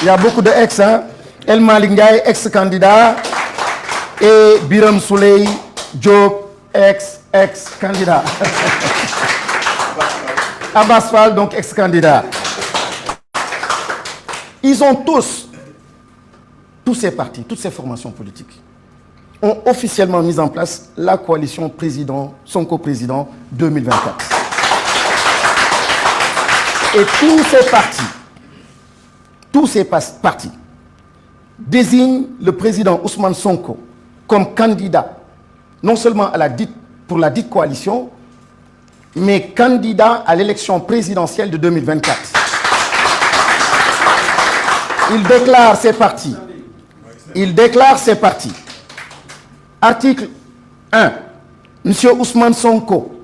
Il y a beaucoup de ex, hein. El Malik Ndiaye, ex-candidat, et Biram Souley Diop, ex-candidat. Abbas Fall, donc ex-candidat. Ils ont tous ces partis, toutes ces formations politiques, ont officiellement mis en place la coalition président, Sonko président 2024. Et tous ces partis désignent le président Ousmane Sonko comme candidat, non seulement pour la dite coalition, mais candidat à l'élection présidentielle de 2024. Il déclare ces partis. Article 1. Monsieur Ousmane Sonko,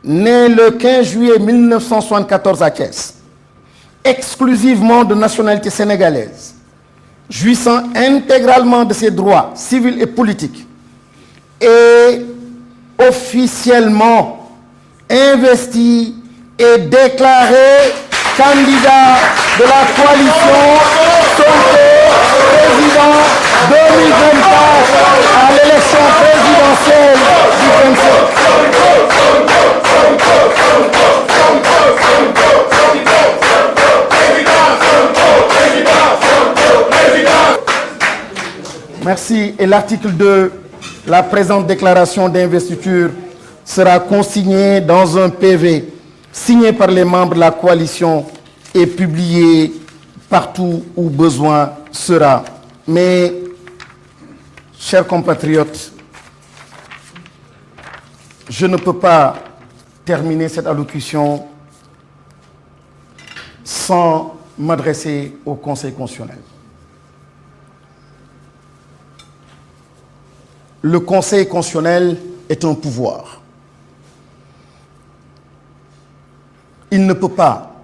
né le 15 juillet 1974 à Thiès, exclusivement de nationalité sénégalaise, jouissant intégralement de ses droits civils et politiques, et officiellement investi et déclaré candidat de la coalition Sonko président 2024 à l'élection présidentielle du 27. Merci. Et l'article 2, la présente déclaration d'investiture sera consignée dans un PV signé par les membres de la coalition et publié partout où besoin sera. Mais, chers compatriotes, je ne peux pas terminer cette allocution sans m'adresser au Conseil constitutionnel. Le Conseil constitutionnel est un pouvoir. Il ne peut pas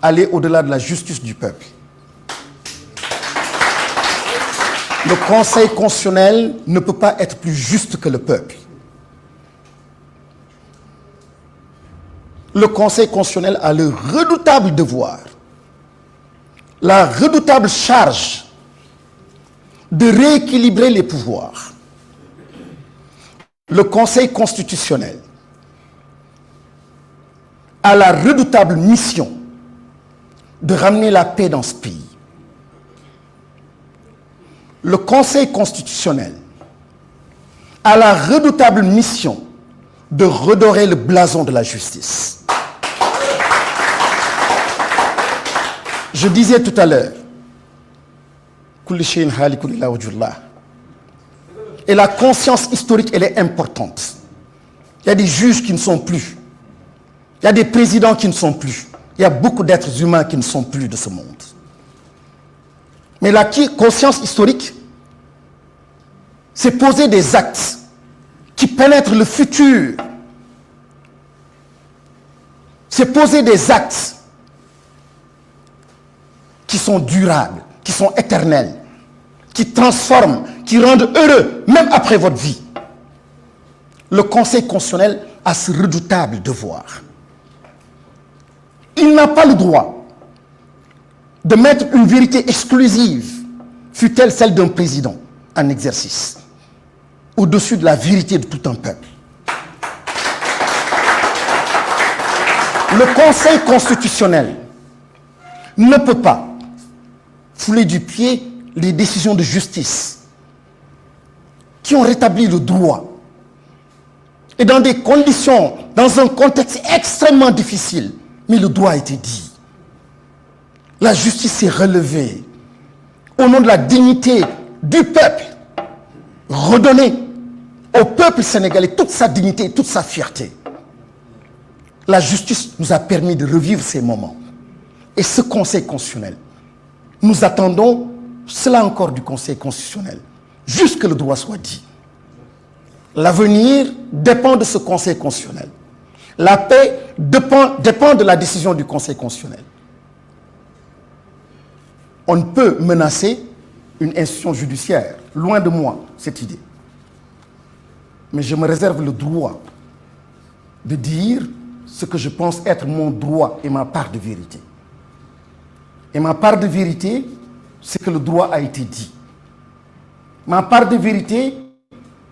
aller au-delà de la justice du peuple. Le Conseil constitutionnel ne peut pas être plus juste que le peuple. Le Conseil constitutionnel a le redoutable devoir, la redoutable charge de rééquilibrer les pouvoirs. Le Conseil constitutionnel a la redoutable mission de ramener la paix dans ce pays. Le Conseil constitutionnel a la redoutable mission de redorer le blason de la justice. Je disais tout à l'heure, et la conscience historique, elle est importante. Il y a des juges qui ne sont plus. Il y a des présidents qui ne sont plus. Il y a beaucoup d'êtres humains qui ne sont plus de ce monde. Mais la conscience historique, c'est poser des actes qui pénètrent le futur. C'est poser des actes qui sont durables, qui sont éternels, qui transforment, qui rendent heureux, même après votre vie. Le Conseil constitutionnel a ce redoutable devoir. Il n'a pas le droit de mettre une vérité exclusive, fût-elle celle d'un président en exercice, au-dessus de la vérité de tout un peuple. Le Conseil constitutionnel ne peut pas fouler du pied les décisions de justice qui ont rétabli le droit. Et dans des conditions, dans un contexte extrêmement difficile, mais le droit a été dit. La justice s'est relevée au nom de la dignité du peuple, redonner au peuple sénégalais toute sa dignité et toute sa fierté. La justice nous a permis de revivre ces moments. Et ce Conseil constitutionnel, nous attendons cela encore du Conseil constitutionnel, jusque le droit soit dit. L'avenir dépend de ce Conseil constitutionnel. La paix dépend de la décision du Conseil constitutionnel. On ne peut menacer une institution judiciaire. Loin de moi, cette idée. Mais je me réserve le droit de dire ce que je pense être mon droit et ma part de vérité. Et ma part de vérité, c'est que le droit a été dit. Ma part de vérité,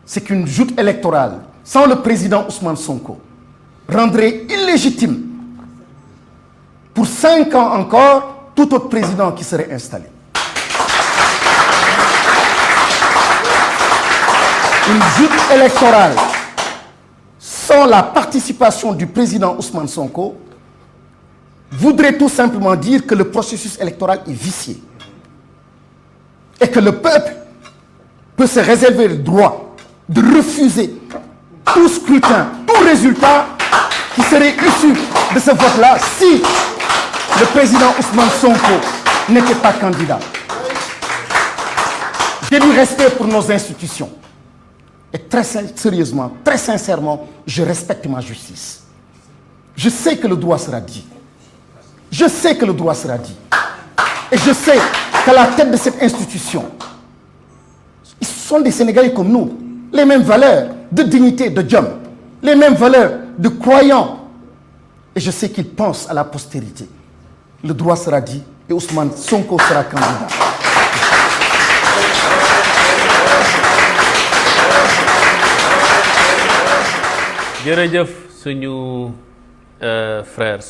c'est qu'une joute électorale sans le président Ousmane Sonko rendrait illégitime pour 5 ans encore tout autre président qui serait installé. Une joute électorale sans la participation du président Ousmane Sonko voudrait tout simplement dire que le processus électoral est vicié et que le peuple peut se réserver le droit de refuser tout scrutin, tout résultat qui serait issu de ce vote-là si le président Ousmane Sonko n'était pas candidat. J'ai du respect pour nos institutions. Et très sérieusement, très sincèrement, je respecte ma justice. Je sais que le droit sera dit. Je sais que le droit sera dit. Et je sais qu'à la tête de cette institution, ils sont des Sénégalais comme nous. Les mêmes valeurs de dignité, de job. Les mêmes valeurs de croyants. Et je sais qu'ils pensent à la postérité. Le droit sera dit et Ousmane Sonko sera candidat. jërëjëf suñu frère